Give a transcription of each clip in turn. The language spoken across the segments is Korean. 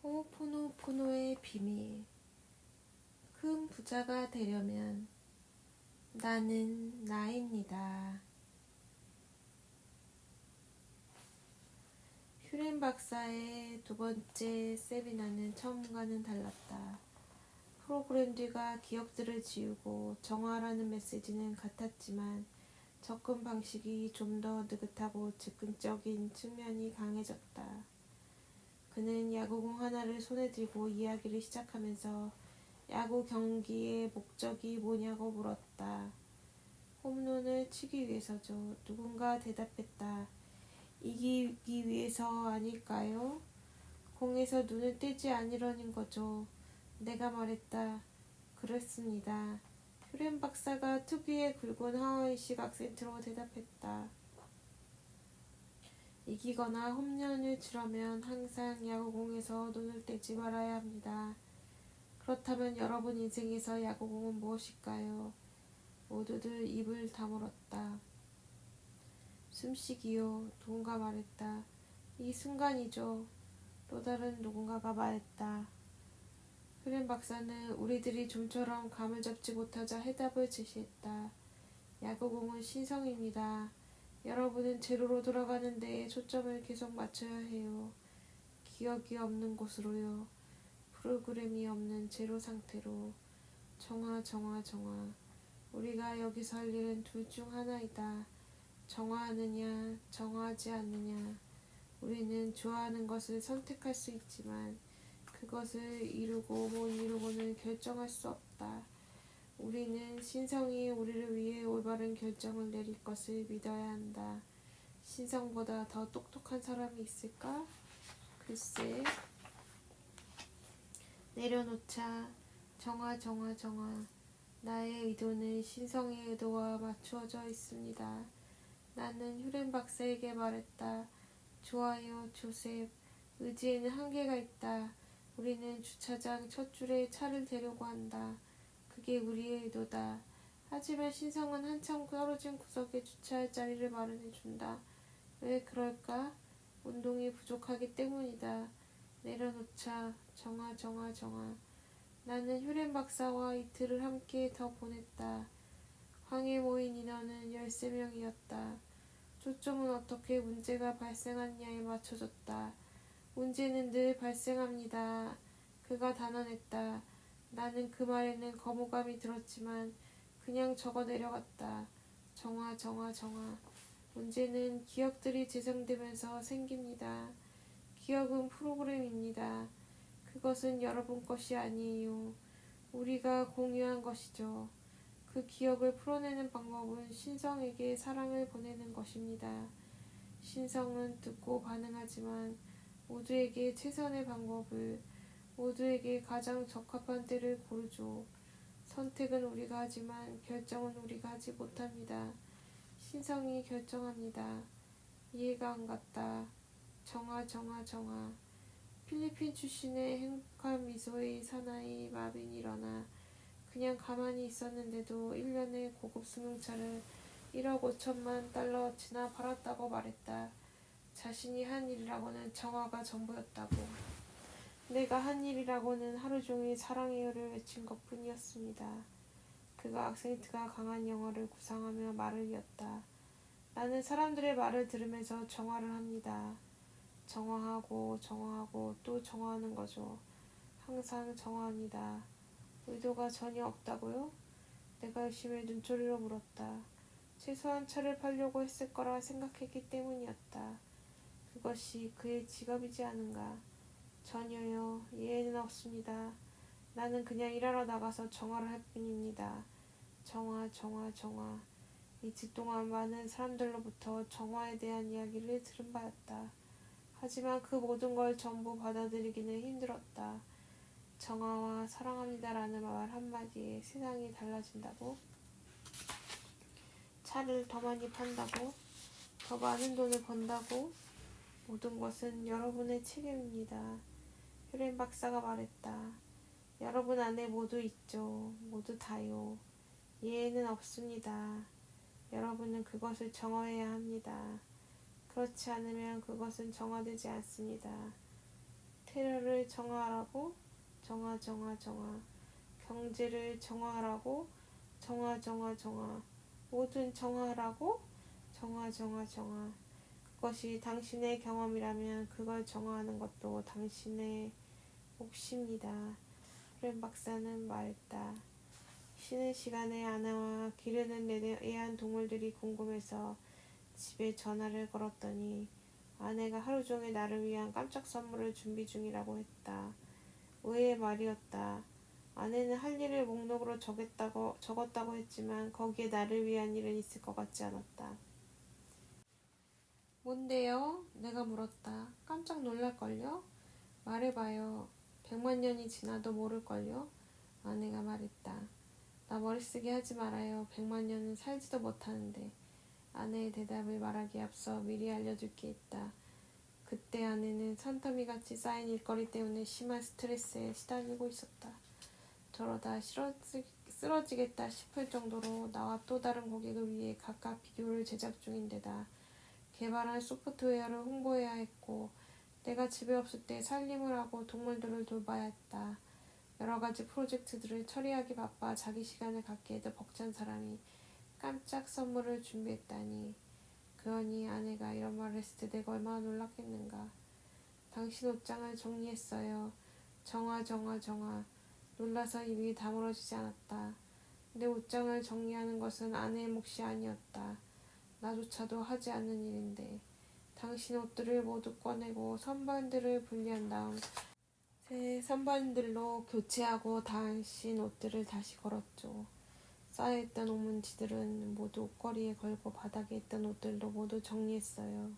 호오포노포노의 비밀. 큰 부자가 되려면 나는 나입니다. 휴렌 박사의 두 번째 세미나는 처음과는 달랐다. 프로그램들과 기억들을 지우고 정화하라는 메시지는 같았지만 접근 방식이 좀 더 느긋하고 즉흥적인 측면이 강해졌다. 그는 야구공 하나를 손에 들고 이야기를 시작하면서 야구 경기의 목적이 뭐냐고 물었다. 홈런을 치기 위해서죠. 누군가 대답했다. 이기기 위해서 아닐까요? 공에서 눈을 떼지 않으려는 거죠. 내가 말했다. 그렇습니다. 휴렌 박사가 특유의 굵은 하와이식 악센트로 대답했다. 이기거나 홈런을 치려면 항상 야구공에서 눈을 떼지 말아야 합니다. 그렇다면 여러분 인생에서 야구공은 무엇일까요? 모두들 입을 다물었다. 숨쉬기요. 누군가 말했다. 이 순간이죠. 또 다른 누군가가 말했다. 휴렌 박사는 우리들이 좀처럼 감을 잡지 못하자 해답을 제시했다. 야구공은 신성입니다. 여러분은 제로로 돌아가는 데에 초점을 계속 맞춰야 해요. 기억이 없는 곳으로요. 프로그램이 없는 제로 상태로. 정화. 우리가 여기서 할 일은 둘 중 하나이다. 정화하느냐, 정화하지 않느냐. 우리는 좋아하는 것을 선택할 수 있지만 그것을 이루고 못 이루고는 결정할 수 없다. 우리는 신성이 우리를 위해 올바른 결정을 내릴 것을 믿어야 한다. 신성보다 더 똑똑한 사람이 있을까? 글쎄. 내려놓자. 정화. 나의 의도는 신성의 의도와 맞추어져 있습니다. 나는 휴렌 박사에게 말했다. 좋아요, 조셉. 의지에는 한계가 있다. 우리는 주차장 첫 줄에 차를 대려고 한다. 그게 우리의 의도다. 하지만 신성은 한참 떨어진 구석에 주차할 자리를 마련해준다. 왜 그럴까? 운동이 부족하기 때문이다. 내려놓자. 정화. 나는 휴렌 박사와 이틀을 함께 더 보냈다. 황에 모인 인원은 13명이었다. 초점은 어떻게 문제가 발생하느냐에 맞춰졌다. 문제는 늘 발생합니다. 그가 단언했다. 나는 그 말에는 거부감이 들었지만 그냥 적어 내려갔다. 정화. 문제는 기억들이 재생되면서 생깁니다. 기억은 프로그램입니다. 그것은 여러분 것이 아니에요. 우리가 공유한 것이죠. 그 기억을 풀어내는 방법은 신성에게 사랑을 보내는 것입니다. 신성은 듣고 반응하지만 모두에게 최선의 방법을, 모두에게 가장 적합한 때를 고르죠. 선택은 우리가 하지만 결정은 우리가 하지 못합니다. 신성이 결정합니다. 이해가 안 갔다. 정화. 필리핀 출신의 행복한 미소의 사나이 마빈이 일어나 그냥 가만히 있었는데도 1년에 고급 승용차를 1억 5천만 달러어치나 팔았다고 말했다. 자신이 한 일이라고는 정화가 전부였다고. 내가 한 일이라고는 하루 종일 사랑해요를 외친 것뿐이었습니다. 그가 악센트가 강한 영어를 구사하며 말을 이었다. 나는 사람들의 말을 들으면서 정화를 합니다. 정화하고 또 정화하는 거죠. 항상 정화합니다. 의도가 전혀 없다고요? 내가 의심의 눈초리로 물었다. 최소한 차를 팔려고 했을 거라 생각했기 때문이었다. 그것이 그의 직업이지 않은가? 전혀요. 이해는 없습니다. 나는 그냥 일하러 나가서 정화를 할 뿐입니다. 정화. 이틀 동안 많은 사람들로부터 정화에 대한 이야기를 들은 바였다. 하지만 그 모든 걸 전부 받아들이기는 힘들었다. 정화와 사랑합니다라는 말 한마디에 세상이 달라진다고? 차를 더 많이 판다고? 더 많은 돈을 번다고? 모든 것은 여러분의 책임입니다. 휴렌 박사가 말했다. 여러분 안에 모두 있죠. 모두 다요. 이해는 없습니다. 여러분은 그것을 정화해야 합니다. 그렇지 않으면 그것은 정화되지 않습니다. 테러를 정화하라고 정화 경제를 정화하라고 정화 모든 정화하라고 정화 그것이 당신의 경험이라면 그걸 정화하는 것도 당신의 몫입니다. 프렌 박사는 말했다. 쉬는 시간에 아내와 기르는 애완동물들이 궁금해서 집에 전화를 걸었더니 아내가 하루 종일 나를 위한 깜짝 선물을 준비 중이라고 했다. 의외의 말이었다. 아내는 할 일을 목록으로 적었다고 했지만 거기에 나를 위한 일은 있을 것 같지 않았다. 뭔데요? 내가 물었다. 깜짝 놀랄걸요? 말해봐요. 100만 년이 지나도 모를걸요? 아내가 말했다. 나 머리쓰기 하지 말아요. 100만 년은 살지도 못하는데. 아내의 대답을 말하기에 앞서 미리 알려줄 게 있다. 그때 아내는 산더미같이 쌓인 일거리 때문에 심한 스트레스에 시달리고 있었다. 저러다 쓰러지겠다 싶을 정도로 나와 또 다른 고객을 위해 각각 비디오를 제작 중인데다 개발한 소프트웨어를 홍보해야 했고 내가 집에 없을 때 살림을 하고 동물들을 돌봐야 했다. 여러 가지 프로젝트들을 처리하기 바빠 자기 시간을 갖기에도 벅찬 사람이 깜짝 선물을 준비했다니. 그러니 아내가 이런 말을 했을 때 내가 얼마나 놀랐겠는가. 당신 옷장을 정리했어요. 정화. 놀라서 입이 다물어지지 않았다. 내 옷장을 정리하는 것은 아내의 몫이 아니었다. 나조차도 하지 않는 일인데. 당신 옷들을 모두 꺼내고 선반들을 분리한 다음 새 선반들로 교체하고 당신 옷들을 다시 걸었죠. 쌓여있던 옷문지들은 모두 옷걸이에 걸고 바닥에 있던 옷들도 모두 정리했어요.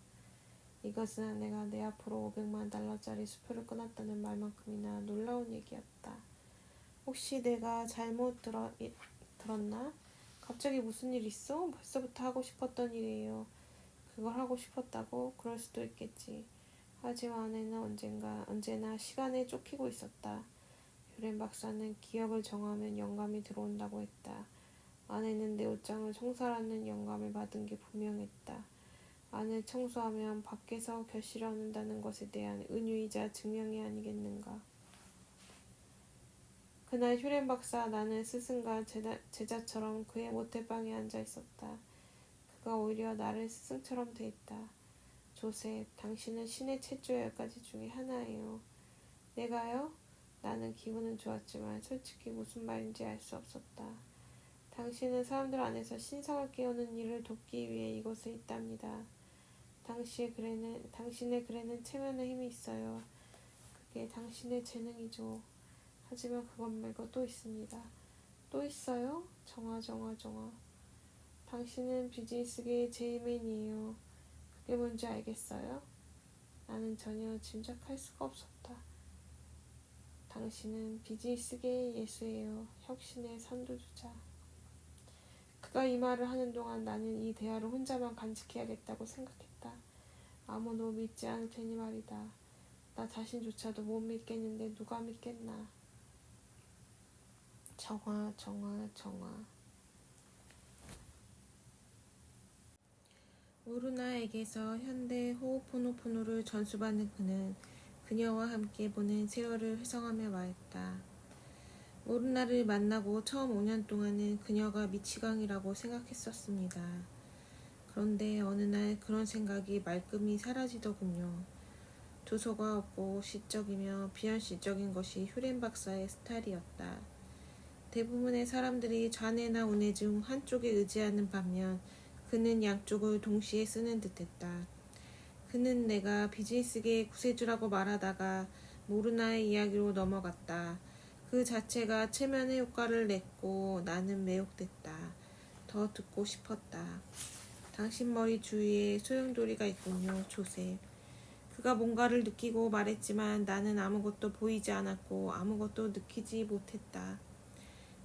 이것은 아내가 내 앞으로 500만 달러짜리 수표를 끊었다는 말만큼이나 놀라운 얘기였다. 혹시 내가 잘못 들었나? 갑자기 무슨 일 있어? 벌써부터 하고 싶었던 일이에요. 그걸 하고 싶었다고? 그럴 수도 있겠지. 하지만 아내는 언제나 시간에 쫓기고 있었다. 휴렌 박사는 기억을 정하면 영감이 들어온다고 했다. 아내는 내 옷장을 청소하라는 영감을 받은 게 분명했다. 안을 청소하면 밖에서 결실을 얻는다는 것에 대한 은유이자 증명이 아니겠는가. 그날 휴렌 박사 나는 스승과 제자처럼 그의 모텔방에 앉아 있었다. 그가 오히려 나를 스승처럼 대했다. 조셉, 당신은 신의 최초 10가지 중에 하나예요. 내가요? 나는 기분은 좋았지만 솔직히 무슨 말인지 알 수 없었다. 당신은 사람들 안에서 신성을 깨우는 일을 돕기 위해 이곳에 있답니다. 당신의 글에는 체면의 힘이 있어요. 그게 당신의 재능이죠. 하지만 그것 말고 또 있습니다. 또 있어요? 정화. 당신은 비즈니스계의 제이맨이에요. 그게 뭔지 알겠어요? 나는 전혀 짐작할 수가 없었다. 당신은 비즈니스계의 예수예요. 혁신의 선두주자. 그가 이 말을 하는 동안 나는 이 대화를 혼자만 간직해야겠다고 생각했다. 아무도 믿지 않을 테니 말이다. 나 자신조차도 못 믿겠는데 누가 믿겠나. 정화. 우르나에게서 현대 호오포노포노를 전수받는 그는 그녀와 함께 보낸 세월을 회상하며 말했다. 우르나를 만나고 처음 5년 동안은 그녀가 미치광이라고 생각했었습니다. 그런데 어느 날 그런 생각이 말끔히 사라지더군요. 두서가 없고 시적이며 비현실적인 것이 휴렌 박사의 스타일이었다. 대부분의 사람들이 좌뇌나 우뇌 중 한쪽에 의지하는 반면 그는 양쪽을 동시에 쓰는 듯했다. 그는 내가 비즈니스계의 구세주라고 말하다가 모르나의 이야기로 넘어갔다. 그 자체가 체면의 효과를 냈고 나는 매혹됐다. 더 듣고 싶었다. 당신 머리 주위에 소용돌이가 있군요, 조셉. 그가 뭔가를 느끼고 말했지만 나는 아무것도 보이지 않았고 아무것도 느끼지 못했다.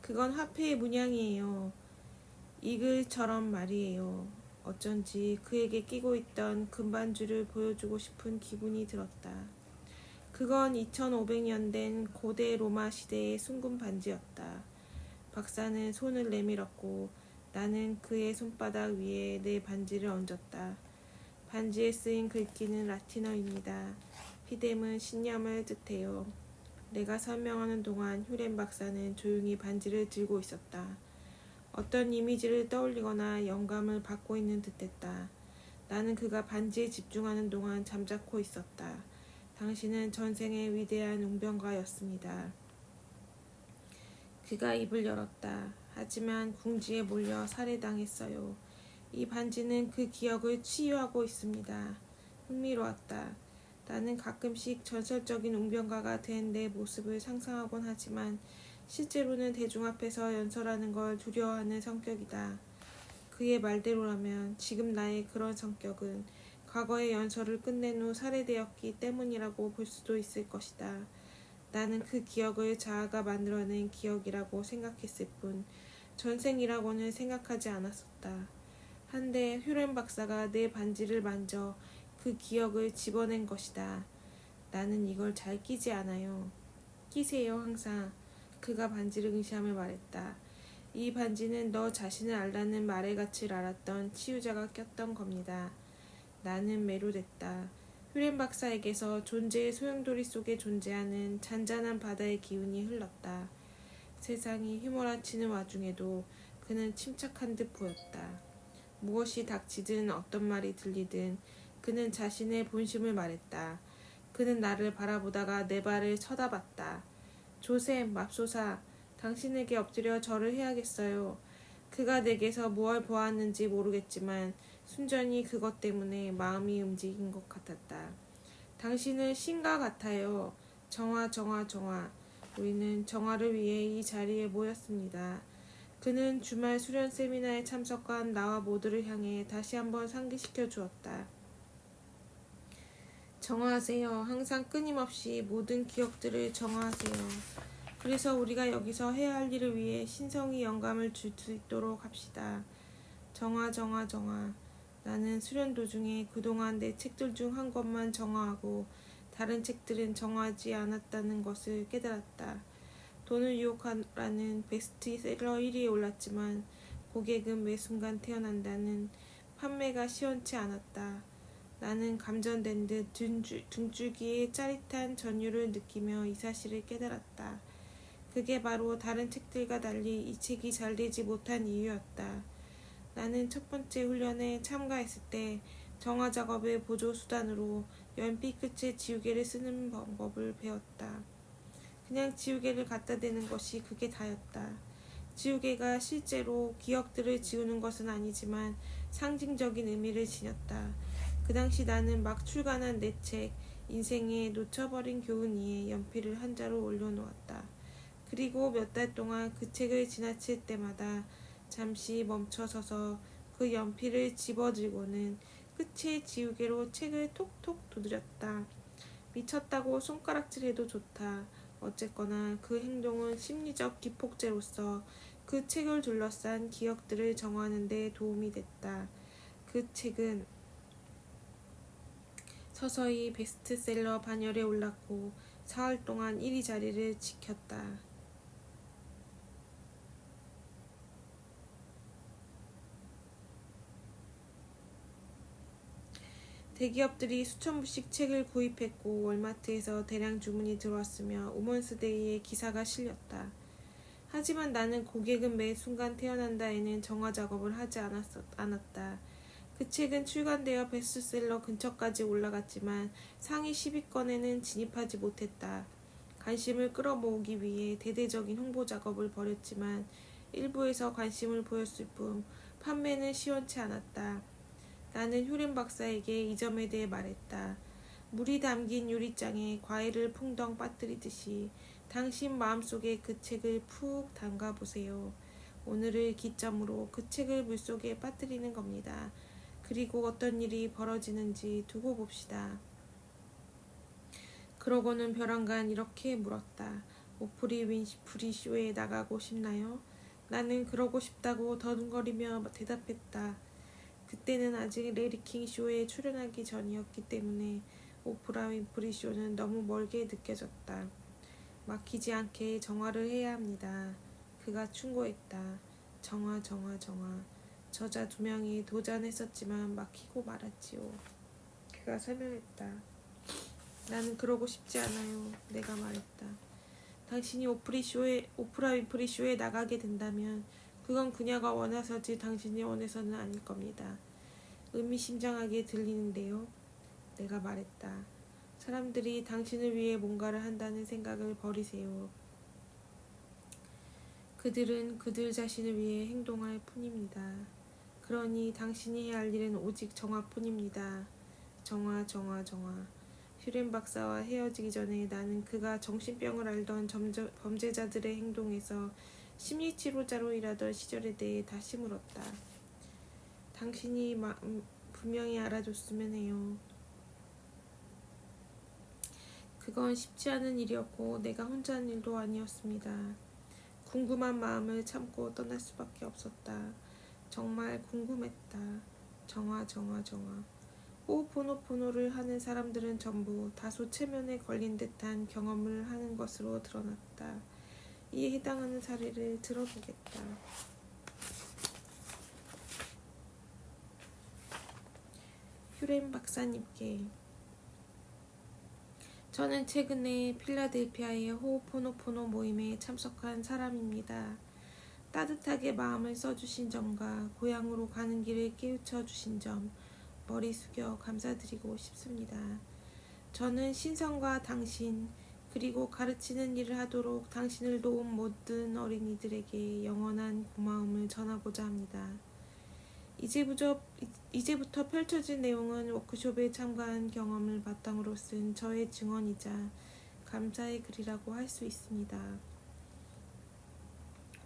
그건 화폐의 문양이에요. 이글처럼 말이에요. 어쩐지 그에게 끼고 있던 금반줄을 보여주고 싶은 기분이 들었다. 그건 2500년 된 고대 로마 시대의 순금 반지였다. 박사는 손을 내밀었고 나는 그의 손바닥 위에 내 반지를 얹었다. 반지에 쓰인 글귀는 라틴어입니다. 피뎀은 신념을 뜻해요. 내가 설명하는 동안 휴렌 박사는 조용히 반지를 들고 있었다. 어떤 이미지를 떠올리거나 영감을 받고 있는 듯했다. 나는 그가 반지에 집중하는 동안 잠자코 있었다. 당신은 전생의 위대한 웅변가였습니다. 그가 입을 열었다. 하지만 궁지에 몰려 살해당했어요. 이 반지는 그 기억을 치유하고 있습니다. 흥미로웠다. 나는 가끔씩 전설적인 웅변가가 된 내 모습을 상상하곤 하지만 실제로는 대중 앞에서 연설하는 걸 두려워하는 성격이다. 그의 말대로라면 지금 나의 그런 성격은 과거의 연설을 끝낸 후 살해되었기 때문이라고 볼 수도 있을 것이다. 나는 그 기억을 자아가 만들어낸 기억이라고 생각했을 뿐 전생이라고는 생각하지 않았었다. 한데 휴렌 박사가 내 반지를 만져 그 기억을 집어낸 것이다. 나는 이걸 잘 끼지 않아요. 끼세요 항상. 그가 반지를 응시하며 말했다. 이 반지는 너 자신을 알라는 말의 가치를 알았던 치유자가 꼈던 겁니다. 나는 매료됐다. 휴렌 박사에게서 존재의 소용돌이 속에 존재하는 잔잔한 바다의 기운이 흘렀다. 세상이 휘몰아치는 와중에도 그는 침착한 듯 보였다. 무엇이 닥치든 어떤 말이 들리든 그는 자신의 본심을 말했다. 그는 나를 바라보다가 내 발을 쳐다봤다. 조셉, 맙소사, 당신에게 엎드려 절을 해야겠어요. 그가 내게서 무엇을 보았는지 모르겠지만 순전히 그것 때문에 마음이 움직인 것 같았다. 당신은 신과 같아요. 정화. 우리는 정화를 위해 이 자리에 모였습니다. 그는 주말 수련 세미나에 참석한 나와 모두를 향해 다시 한번 상기시켜 주었다. 정화하세요. 항상 끊임없이 모든 기억들을 정화하세요. 그래서 우리가 여기서 해야 할 일을 위해 신성이 영감을 줄 수 있도록 합시다. 정화. 나는 수련 도중에 그동안 내 책들 중 한 권만 정화하고 다른 책들은 정화하지 않았다는 것을 깨달았다. 돈을 유혹하라는 베스트셀러 1위에 올랐지만 고객은 매 순간 태어난다는 판매가 시원치 않았다. 나는 감전된 듯 등줄기의 짜릿한 전율을 느끼며 이 사실을 깨달았다. 그게 바로 다른 책들과 달리 이 책이 잘 되지 못한 이유였다. 나는 첫 번째 훈련에 참가했을 때 정화 작업의 보조 수단으로 연필 끝에 지우개를 쓰는 방법을 배웠다. 그냥 지우개를 갖다 대는 것이 그게 다였다. 지우개가 실제로 기억들을 지우는 것은 아니지만 상징적인 의미를 지녔다. 그 당시 나는 막 출간한 내 책 인생에 놓쳐버린 교훈 위에 연필을 한 자루 올려놓았다. 그리고 몇 달 동안 그 책을 지나칠 때마다 잠시 멈춰서서 그 연필을 집어들고는 끝에 지우개로 책을 톡톡 두드렸다. 미쳤다고 손가락질해도 좋다. 어쨌거나 그 행동은 심리적 기폭제로서 그 책을 둘러싼 기억들을 정화하는 데 도움이 됐다. 그 책은 서서히 베스트셀러 반열에 올랐고 사흘 동안 1위 자리를 지켰다. 대기업들이 수천 부씩 책을 구입했고 월마트에서 대량 주문이 들어왔으며 우먼스데이에 기사가 실렸다. 하지만 나는 고객은 매 순간 태어난다에는 정화 작업을 하지 않았다. 그 책은 출간되어 베스트셀러 근처까지 올라갔지만 상위 10위권에는 진입하지 못했다. 관심을 끌어모으기 위해 대대적인 홍보 작업을 벌였지만 일부에서 관심을 보였을 뿐 판매는 시원치 않았다. 나는 휴렌 박사에게 이 점에 대해 말했다. 물이 담긴 유리장에 과일을 풍덩 빠뜨리듯이 당신 마음속에 그 책을 푹 담가보세요. 오늘을 기점으로 그 책을 물속에 빠뜨리는 겁니다. 그리고 어떤 일이 벌어지는지 두고 봅시다. 그러고는 벼랑간 이렇게 물었다. 오프리 윈프리 쇼에 나가고 싶나요? 나는 그러고 싶다고 더듬거리며 대답했다. 그때는 아직 레리킹 쇼에 출연하기 전이었기 때문에 오프라 윈프리 쇼는 너무 멀게 느껴졌다. 막히지 않게 정화를 해야 합니다. 그가 충고했다. 정화. 저자 2명이 도전했었지만 막히고 말았지요. 그가 설명했다. 나는 그러고 싶지 않아요. 내가 말했다. 당신이 오프라 위프리 쇼에 나가게 된다면 그건 그녀가 원해서지 당신이 원해서는 아닐 겁니다. 의미심장하게 들리는데요. 내가 말했다. 사람들이 당신을 위해 뭔가를 한다는 생각을 버리세요. 그들은 그들 자신을 위해 행동할 뿐입니다. 그러니 당신이 해야 할 일은 오직 정화뿐입니다. 정화. 휴렌 박사와 헤어지기 전에 나는 그가 정신병을 앓던 범죄자들의 행동에서 심리치료자로 일하던 시절에 대해 다시 물었다. 당신이 분명히 알아줬으면 해요. 그건 쉽지 않은 일이었고 내가 혼자 한 일도 아니었습니다. 궁금한 마음을 참고 떠날 수밖에 없었다. 정말 궁금했다. 정화. 호호포노포노를 하는 사람들은 전부 다소 체면에 걸린 듯한 경험을 하는 것으로 드러났다. 이에 해당하는 사례를 들어보겠다. 휴렌 박사님께 저는 최근에 필라델피아의 호호포노포노 모임에 참석한 사람입니다. 따뜻하게 마음을 써주신 점과 고향으로 가는 길을 깨우쳐 주신 점 머리 숙여 감사드리고 싶습니다. 저는 신성과 당신 그리고 가르치는 일을 하도록 당신을 도운 모든 어린이들에게 영원한 고마움을 전하고자 합니다. 이제부터 펼쳐진 내용은 워크숍에 참가한 경험을 바탕으로 쓴 저의 증언이자 감사의 글이라고 할 수 있습니다.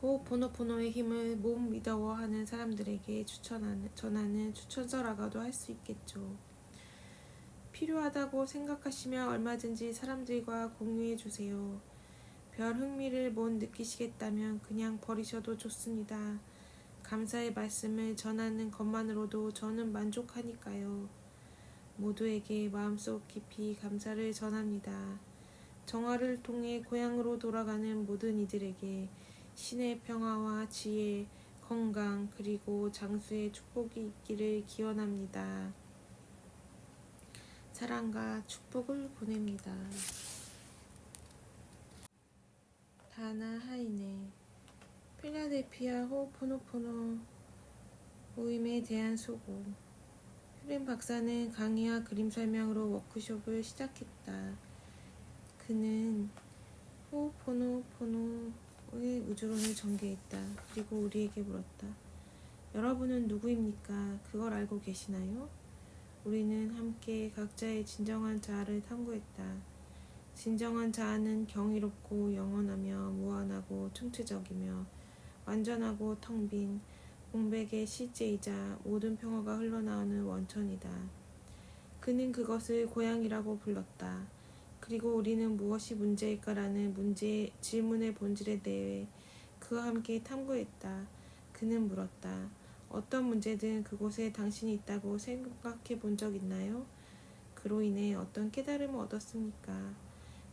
호호포노포노의 힘을 못 믿어워하는 사람들에게 전하는 추천서라고도 할 수 있겠죠. 필요하다고 생각하시면 얼마든지 사람들과 공유해주세요. 별 흥미를 못 느끼시겠다면 그냥 버리셔도 좋습니다. 감사의 말씀을 전하는 것만으로도 저는 만족하니까요. 모두에게 마음속 깊이 감사를 전합니다. 정화를 통해 고향으로 돌아가는 모든 이들에게 신의 평화와 지혜, 건강 그리고 장수의 축복이 있기를 기원합니다. 사랑과 축복을 보냅니다. 다나 하이네 필라델피아 호호포노포노 모임에 대한 소고 휴렌 박사는 강의와 그림 설명으로 워크숍을 시작했다. 그는 호호포노포노의 우주론을 전개했다. 그리고 우리에게 물었다. 여러분은 누구입니까? 그걸 알고 계시나요? 우리는 함께 각자의 진정한 자아를 탐구했다. 진정한 자아는 경이롭고 영원하며 무한하고 총체적이며 완전하고 텅 빈 공백의 실제이자 모든 평화가 흘러나오는 원천이다. 그는 그것을 고향이라고 불렀다. 그리고 우리는 무엇이 문제일까라는 질문의 본질에 대해 그와 함께 탐구했다. 그는 물었다. 어떤 문제든 그곳에 당신이 있다고 생각해 본 적 있나요? 그로 인해 어떤 깨달음을 얻었습니까?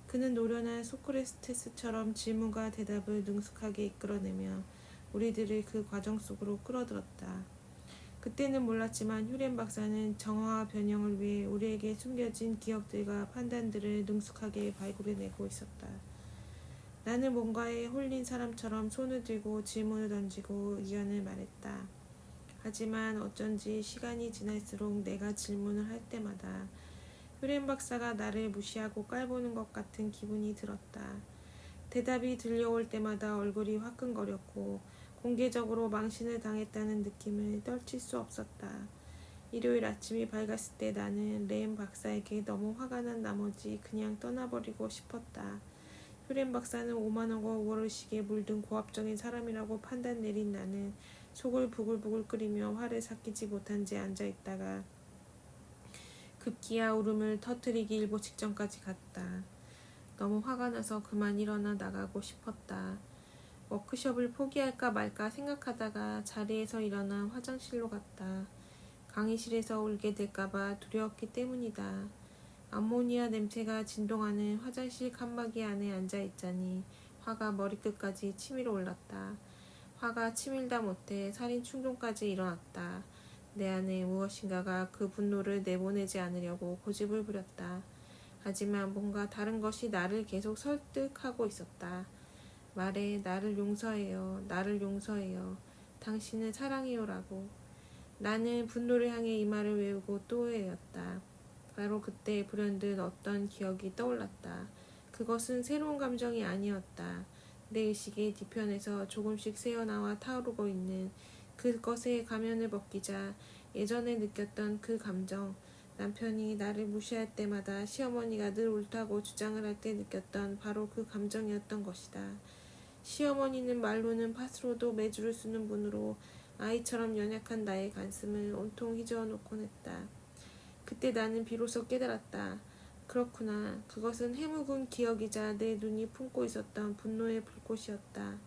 그는 노련한 소크라테스처럼 질문과 대답을 능숙하게 이끌어내며 우리들을 그 과정 속으로 끌어들였다. 그때는 몰랐지만 휴렌 박사는 정화와 변형을 위해 우리에게 숨겨진 기억들과 판단들을 능숙하게 발굴해내고 있었다. 나는 뭔가에 홀린 사람처럼 손을 들고 질문을 던지고 의견을 말했다. 하지만 어쩐지 시간이 지날수록 내가 질문을 할 때마다 휴렌 박사가 나를 무시하고 깔보는 것 같은 기분이 들었다. 대답이 들려올 때마다 얼굴이 화끈거렸고 공개적으로 망신을 당했다는 느낌을 떨칠 수 없었다. 일요일 아침이 밝았을 때 나는 레인 박사에게 너무 화가 난 나머지 그냥 떠나버리고 싶었다. 휴렌 박사는 오만하고 우월의식에 물든 고압적인 사람이라고 판단 내린 나는 속을 부글부글 끓이며 화를 삭히지 못한 채 앉아있다가 급기야 울음을 터뜨리기 일보 직전까지 갔다. 너무 화가 나서 그만 일어나 나가고 싶었다. 워크숍을 포기할까 말까 생각하다가 자리에서 일어나 화장실로 갔다. 강의실에서 울게 될까봐 두려웠기 때문이다. 암모니아 냄새가 진동하는 화장실 칸막이 안에 앉아있자니 화가 머리끝까지 치밀어 올랐다. 화가 치밀다 못해 살인 충동까지 일어났다. 내 안에 무엇인가가 그 분노를 내보내지 않으려고 고집을 부렸다. 하지만 뭔가 다른 것이 나를 계속 설득하고 있었다. 말해, 나를 용서해요. 나를 용서해요. 당신을 사랑해요라고. 나는 분노를 향해 이 말을 외우고 또 외웠다. 바로 그때 불현듯 어떤 기억이 떠올랐다. 그것은 새로운 감정이 아니었다. 내 의식의 뒤편에서 조금씩 새어나와 타오르고 있는 그것의 가면을 벗기자 예전에 느꼈던 그 감정, 남편이 나를 무시할 때마다 시어머니가 늘 옳다고 주장을 할 때 느꼈던 바로 그 감정이었던 것이다. 시어머니는 말로는 팥으로도 매주를 쓰는 분으로 아이처럼 연약한 나의 가슴을 온통 휘저어 놓곤 했다. 그때 나는 비로소 깨달았다. 그렇구나. 그것은 해묵은 기억이자 내 눈이 품고 있었던 분노의 불꽃이었다.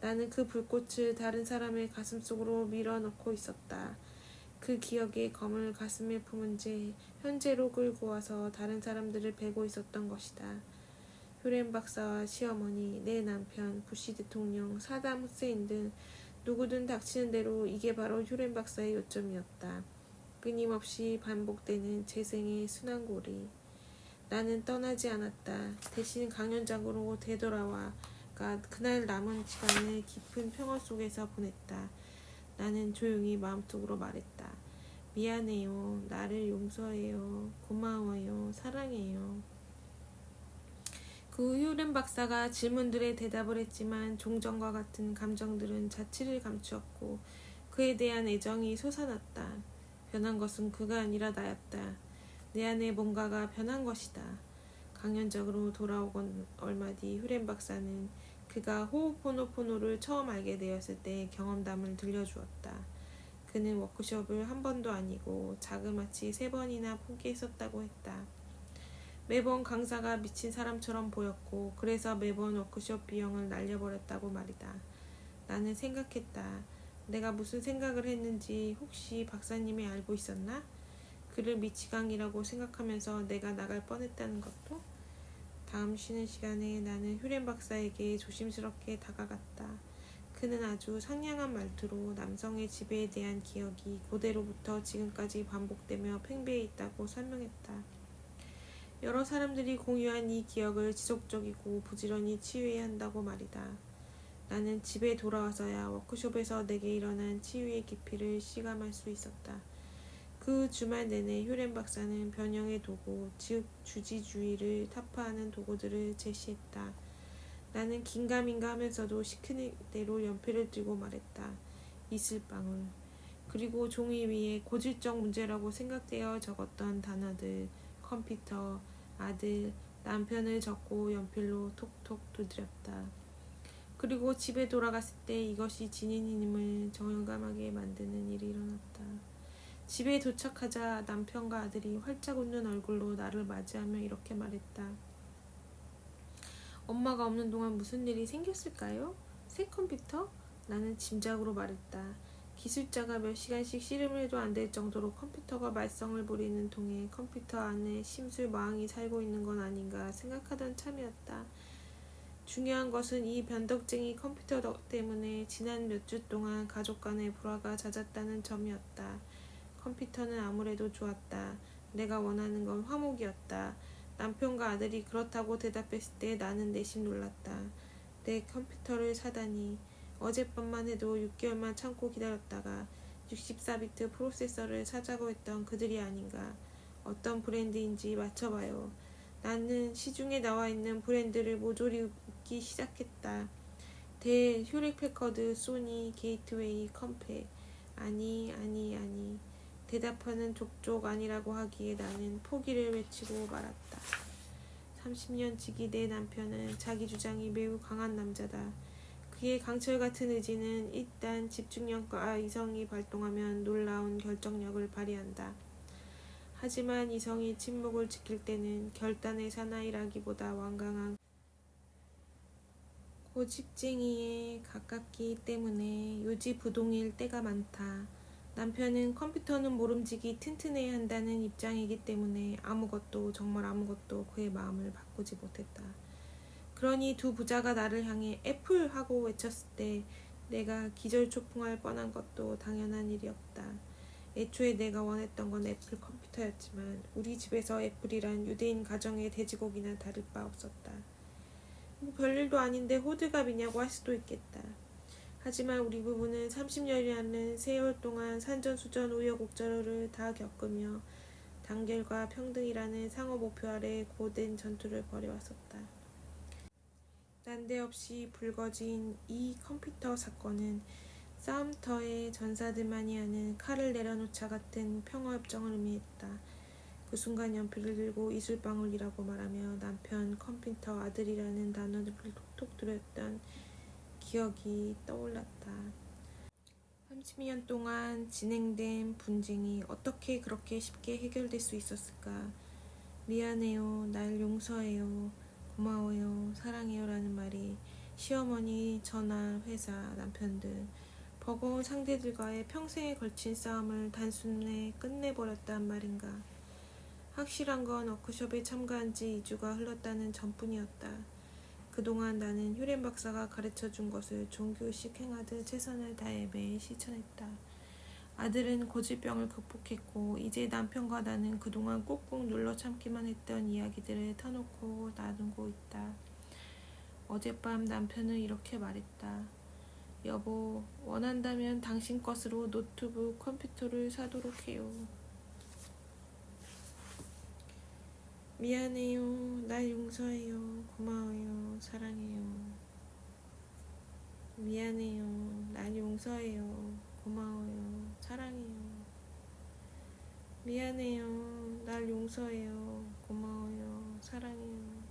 나는 그 불꽃을 다른 사람의 가슴 속으로 밀어넣고 있었다. 그 기억의 검을 가슴에 품은 채 현재로 끌고 와서 다른 사람들을 베고 있었던 것이다. 휴렌 박사와 시어머니, 내 남편, 부시 대통령, 사담 후세인 등 누구든 닥치는 대로 이게 바로 휴렌 박사의 요점이었다. 끊임없이 반복되는 재생의 순환고리. 나는 떠나지 않았다. 대신 강연장으로 되돌아와 그날 남은 시간을 깊은 평화 속에서 보냈다. 나는 조용히 마음속으로 말했다. 미안해요. 나를 용서해요. 고마워요. 사랑해요. 그 휴렌 박사가 질문들에 대답을 했지만 종전과 같은 감정들은 자취를 감추었고 그에 대한 애정이 솟아났다. 변한 것은 그가 아니라 나였다. 내 안에 뭔가가 변한 것이다. 강연적으로 돌아오건 얼마 뒤 휴렌 박사는 그가 호오포노포노를 처음 알게 되었을 때 경험담을 들려주었다. 그는 워크숍을 한 번도 아니고 자그마치 3번이나 포기했었다고 했다. 매번 강사가 미친 사람처럼 보였고 그래서 매번 워크숍 비용을 날려버렸다고 말이다. 나는 생각했다. 내가 무슨 생각을 했는지 혹시 박사님이 알고 있었나? 그를 미치광이라고 생각하면서 내가 나갈 뻔했다는 것도? 다음 쉬는 시간에 나는 휴렌 박사에게 조심스럽게 다가갔다. 그는 아주 상냥한 말투로 남성의 지배에 대한 기억이 고대로부터 지금까지 반복되며 팽배해 있다고 설명했다. 여러 사람들이 공유한 이 기억을 지속적이고 부지런히 치유해야 한다고 말이다. 나는 집에 돌아와서야 워크숍에서 내게 일어난 치유의 깊이를 실감할 수 있었다. 그 주말 내내 휴렌 박사는 변형의 도구, 즉 주지주의를 타파하는 도구들을 제시했다. 나는 긴가민가 하면서도 시키는 대로 연필을 들고 말했다. 이슬방울. 그리고 종이 위에 고질적 문제라고 생각되어 적었던 단어들, 컴퓨터, 아들, 남편을 적고 연필로 톡톡 두드렸다. 그리고 집에 돌아갔을 때 이것이 지니님을 정감하게 만드는 일이 일어났다. 집에 도착하자 남편과 아들이 활짝 웃는 얼굴로 나를 맞이하며 이렇게 말했다. 엄마가 없는 동안 무슨 일이 생겼을까요? 새 컴퓨터? 나는 짐작으로 말했다. 기술자가 몇 시간씩 씨름을 해도 안 될 정도로 컴퓨터가 말썽을 부리는 통에 컴퓨터 안에 심술 마왕이 살고 있는 건 아닌가 생각하던 참이었다. 중요한 것은 이 변덕쟁이 컴퓨터 때문에 지난 몇 주 동안 가족 간의 불화가 잦았다는 점이었다. 컴퓨터는 아무래도 좋았다. 내가 원하는 건 화목이었다. 남편과 아들이 그렇다고 대답했을 때 나는 내심 놀랐다. 내 컴퓨터를 사다니. 어젯밤만 해도 6개월만 참고 기다렸다가 64비트 프로세서를 사자고 했던 그들이 아닌가. 어떤 브랜드인지 맞춰봐요. 나는 시중에 나와 있는 브랜드를 모조리 웃기 시작했다. 델, 휴렛패커드, 소니, 게이트웨이, 컴팩. 아니. 대답하는 족족 아니라고 하기에 나는 포기를 외치고 말았다. 30년지기 내 남편은 자기 주장이 매우 강한 남자다. 그의 강철같은 의지는 일단 집중력과 이성이 발동하면 놀라운 결정력을 발휘한다. 하지만 이성이 침묵을 지킬 때는 결단의 사나이라기보다 완강한 고집쟁이에 가깝기 때문에 요지부동일 때가 많다. 남편은 컴퓨터는 모름지기 튼튼해야 한다는 입장이기 때문에 아무것도 정말 아무것도 그의 마음을 바꾸지 못했다. 그러니 두 부자가 나를 향해 애플 하고 외쳤을 때 내가 기절초풍할 뻔한 것도 당연한 일이었다. 애초에 내가 원했던 건 애플 컴퓨터였지만 우리 집에서 애플이란 유대인 가정의 돼지고기나 다를 바 없었다. 뭐 별일도 아닌데 호들갑이냐고 할 수도 있겠다. 하지만 우리 부부는 30년이라는 세월 동안 산전수전 우여곡절을 다 겪으며 단결과 평등이라는 상호 목표 아래 고된 전투를 벌여왔었다. 난데없이 불거진 이 컴퓨터 사건은 싸움터의 전사들만이 아는 칼을 내려놓자 같은 평화협정을 의미했다. 그 순간 연필을 들고 이슬방울이라고 말하며 남편 컴퓨터 아들이라는 단어를 톡톡 들었던 기억이 떠올랐다. 30년 동안 진행된 분쟁이 어떻게 그렇게 쉽게 해결될 수 있었을까? 미안해요, 날 용서해요, 고마워요, 사랑해요 라는 말이 시어머니, 전화, 회사, 남편 등 버거운 상대들과의 평생에 걸친 싸움을 단숨에 끝내버렸단 말인가. 확실한 건 워크숍에 참가한 지 2주가 흘렀다는 점뿐이었다. 그동안 나는 휴렌 박사가 가르쳐준 것을 종교식 행하듯 최선을 다해 매일 실천했다. 아들은 고질병을 극복했고 이제 남편과 나는 그동안 꾹꾹 눌러 참기만 했던 이야기들을 터놓고 나누고 있다. 어젯밤 남편은 이렇게 말했다. 여보, 원한다면 당신 것으로 노트북, 컴퓨터를 사도록 해요. 미안해요, 날 용서해요, 고마워요, 사랑해요. 미안해요, 날 용서해요, 고마워요, 사랑해요. 미안해요, 날 용서해요, 고마워요, 사랑해요.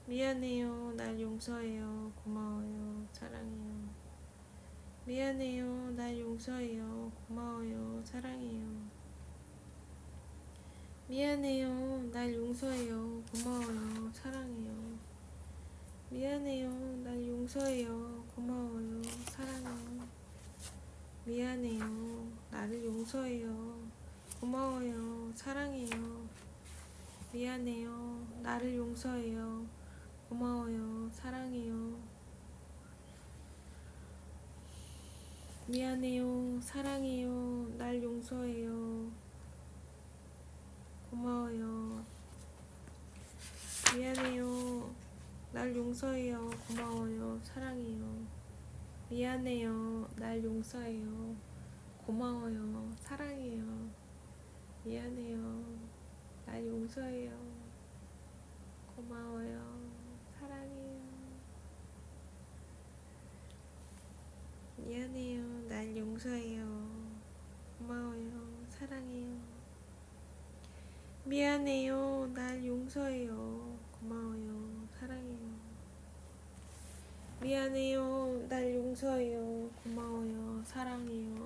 미안해요, 날 용서해요, 고마워요, 사랑해요. 미안해요, 날 용서해요, 고마워요, 사랑해요. 미안해요, 날 용서해요, 고마워요, 사랑해요. 미안해요, 날 용서해요, 고마워요, 사랑해요. 미안해요, 나를 용서해요, 고마워요, 사랑해요. 미안해요, 나를 용서해요, 고마워요, 사랑해요. 미안해요, 사랑해요, 날 용서해요, 고마워요. 미안해요, 날 용서해요, 고마워요, 사랑해요. 미안해요, 날 용서해요, 고마워요, 사랑해요. 미안해요, 날 용서해요, 고마워요, 사랑해요. 미안해요, 날 용서해요, 고마워요, 사랑해요. 미안해요, 날 용서해요, 고마워요, 사랑해요. 미안해요, 날 용서해요, 고마워요, 사랑해요.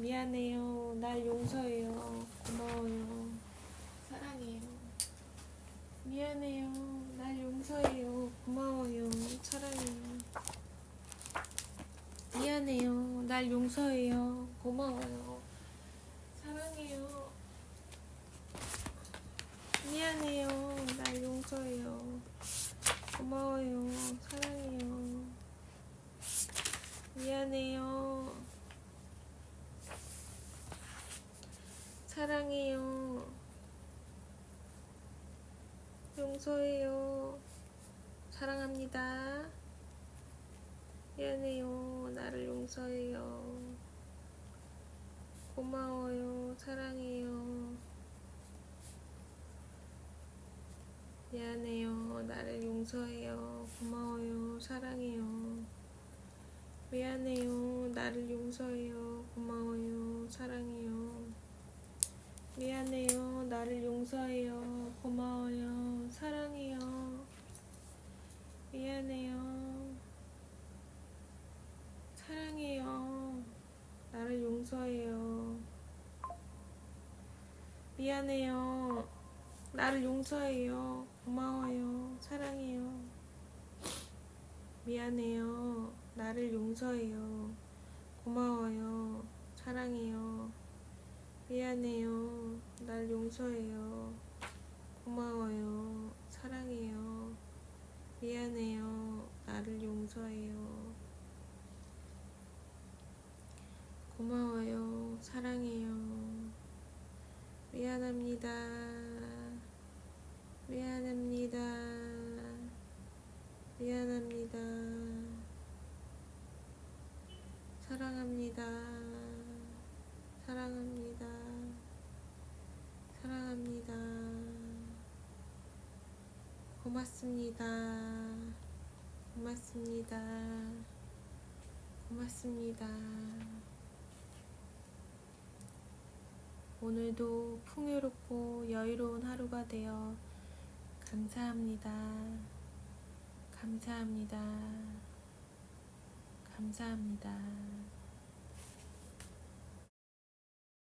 미안해요, 날 용서해요, 고마워요, 사랑해요. 미안해요, 날 용서해요, 고마워요, 사랑해요. 미안해요, 날 용서해요, 고마워요, 사랑해요. 미안해요, 날 용서해요, 고마워요, 사랑해요. 미안해요, 사랑해요, 용서해요, 사랑합니다. 미안해요, 나를 용서해요, 고마워요, 사랑해요. 미안해요, 나를 용서해요, 고마워요, 사랑해요. 미안해요, 나를 용서해요, 고마워요, 사랑해요. 미안해요, 나를 용서해요, 고마워요, 사랑해요. 미안해요, 사랑해요, 나를 용서해요. 미안해요, 나를 용서해요, 고마워요, 사랑해요. 미안해요, 나를 용서해요, 고마워요, 사랑해요. 미안해요, 날 용서해요, 고마워요, 사랑해요. 미안해요, 나를 용서해요, 고마워요, 고맙습니다. 고맙습니다. 고맙습니다. 오늘도 풍요롭고 여유로운 하루가 되어 감사합니다. 감사합니다. 감사합니다.